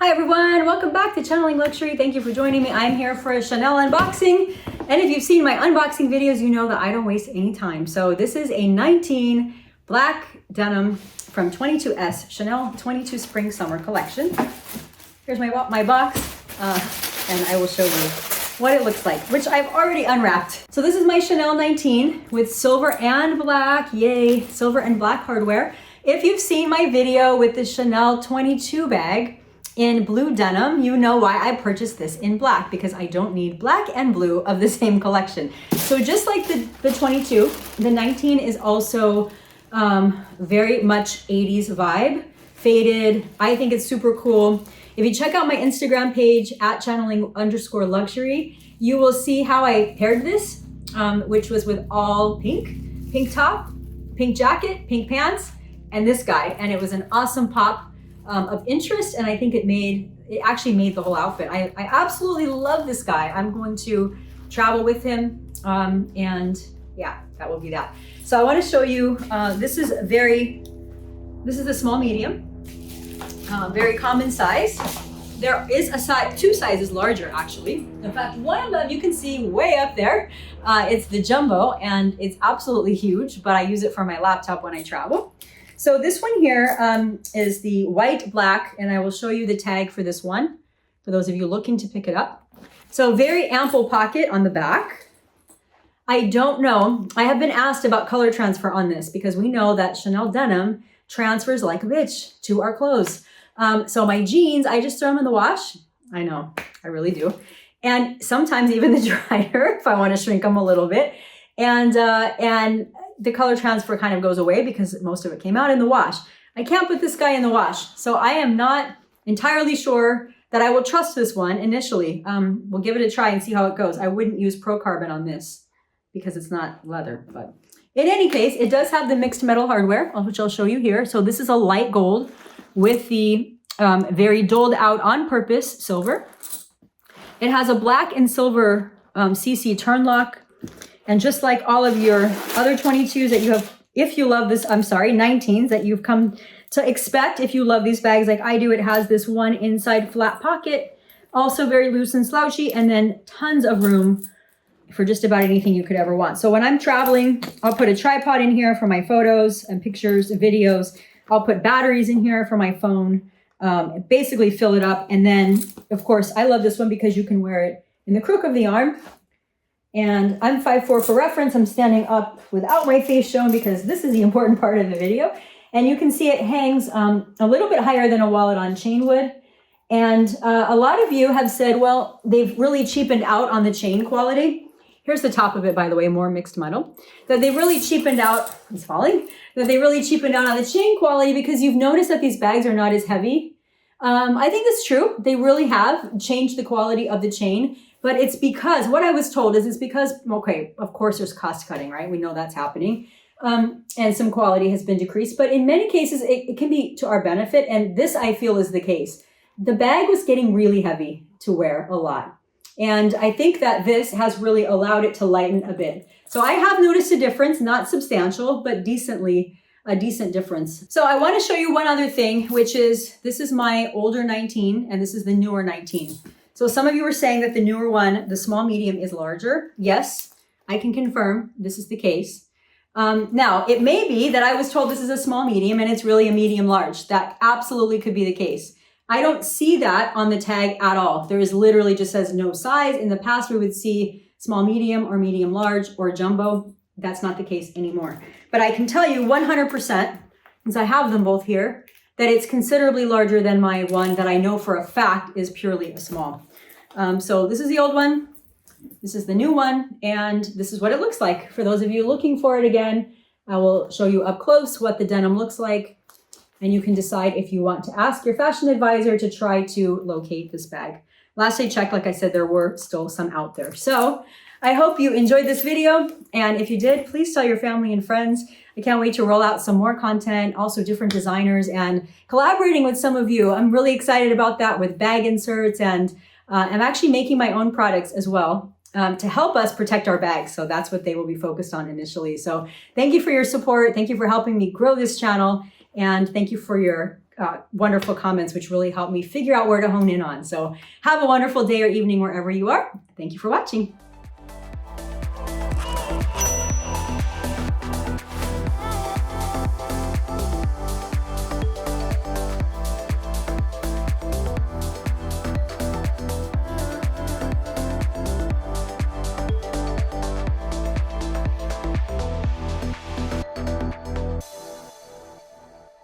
Hi everyone, welcome back to Channeling Luxury. Thank you for joining me. I'm here for a Chanel unboxing. And if you've seen my unboxing videos, you know that I don't waste any time. So this is a 19 black denim from 22S, Chanel 22 Spring Summer Collection. Here's my box, and I will show you what it looks like, which I've already unwrapped. So this is my Chanel 19 with silver and black, yay, silver and black hardware. If you've seen my video with the Chanel 22 bag, in blue denim, you know why I purchased this in black, because I don't need black and blue of the same collection. So just like the 22, the 19 is also very much 80s vibe, faded. I think it's super cool. If you check out my Instagram page at channeling_luxury, you will see how I paired this, which was with all pink top, pink jacket, pink pants, and this guy. And it was an awesome pop of interest, and I think it actually made the whole outfit. I absolutely love this guy. I'm going to travel with him, and yeah, that will be that. So I want to show you, this is a small medium, very common size. There is two sizes larger actually. In fact, one of them you can see way up there. It's the jumbo, and it's absolutely huge, but I use it for my laptop when I travel. So this one here is the white black, and I will show you the tag for this one, for those of you looking to pick it up. So very ample pocket on the back. I don't know, I have been asked about color transfer on this, because we know that Chanel denim transfers like a bitch to our clothes. So my jeans, I just throw them in the wash. I know, I really do. And sometimes even the dryer, if I want to shrink them a little bit. And the color transfer kind of goes away because most of it came out in the wash. I can't put this guy in the wash, so I am not entirely sure that I will trust this one initially. We'll give it a try and see how it goes. I wouldn't use Pro Carbon on this because it's not leather, but in any case, it does have the mixed metal hardware, which I'll show you here. So this is a light gold with the very doled out on purpose silver. It has a black and silver CC turn lock. And just like all of your other 22s that you have, if you love this, 19s that you've come to expect, if you love these bags like I do, it has this one inside flat pocket, also very loose and slouchy, and then tons of room for just about anything you could ever want. So when I'm traveling, I'll put a tripod in here for my photos and pictures and videos. I'll put batteries in here for my phone, basically fill it up. And then, of course, I love this one because you can wear it in the crook of the arm. And I'm 5'4" for reference. I'm standing up without my face shown because this is the important part of the video. And you can see it hangs a little bit higher than a wallet on chain would. And a lot of you have said, well, they've really cheapened out on the chain quality. Here's the top of it, by the way, more mixed metal. That they really cheapened out, it's falling, that they really cheapened out on the chain quality because you've noticed that these bags are not as heavy. I think that's true. They really have changed the quality of the chain. But it's because, what I was told is it's because, okay, of course there's cost cutting, right? We know that's happening. And some quality has been decreased. But in many cases, it can be to our benefit. And this, I feel, is the case. The bag was getting really heavy to wear a lot. And I think that this has really allowed it to lighten a bit. So I have noticed a difference, not substantial, but a decent difference. So I want to show you one other thing, which is, this is my older 19 and this is the newer 19. So some of you were saying that the newer one, the small medium, is larger. Yes, I can confirm this is the case. Now, it may be that I was told this is a small medium and it's really a medium large. That absolutely could be the case. I don't see that on the tag at all. There is literally just says no size. In the past, we would see small medium or medium large or jumbo. That's not the case anymore. But I can tell you 100%, since I have them both here, that it's considerably larger than my one that I know for a fact is purely a small. So this is the old one, this is the new one, and this is what it looks like. For those of you looking for it again, I will show you up close what the denim looks like, and you can decide if you want to ask your fashion advisor to try to locate this bag. Last I checked, like I said, there were still some out there. So I hope you enjoyed this video, and if you did, please tell your family and friends. I can't wait to roll out some more content, also different designers, and collaborating with some of you. I'm really excited about that with bag inserts, and I'm actually making my own products as well to help us protect our bags. So that's what they will be focused on initially. So thank you for your support. Thank you for helping me grow this channel. And thank you for your wonderful comments, which really help me figure out where to hone in on. So have a wonderful day or evening wherever you are. Thank you for watching.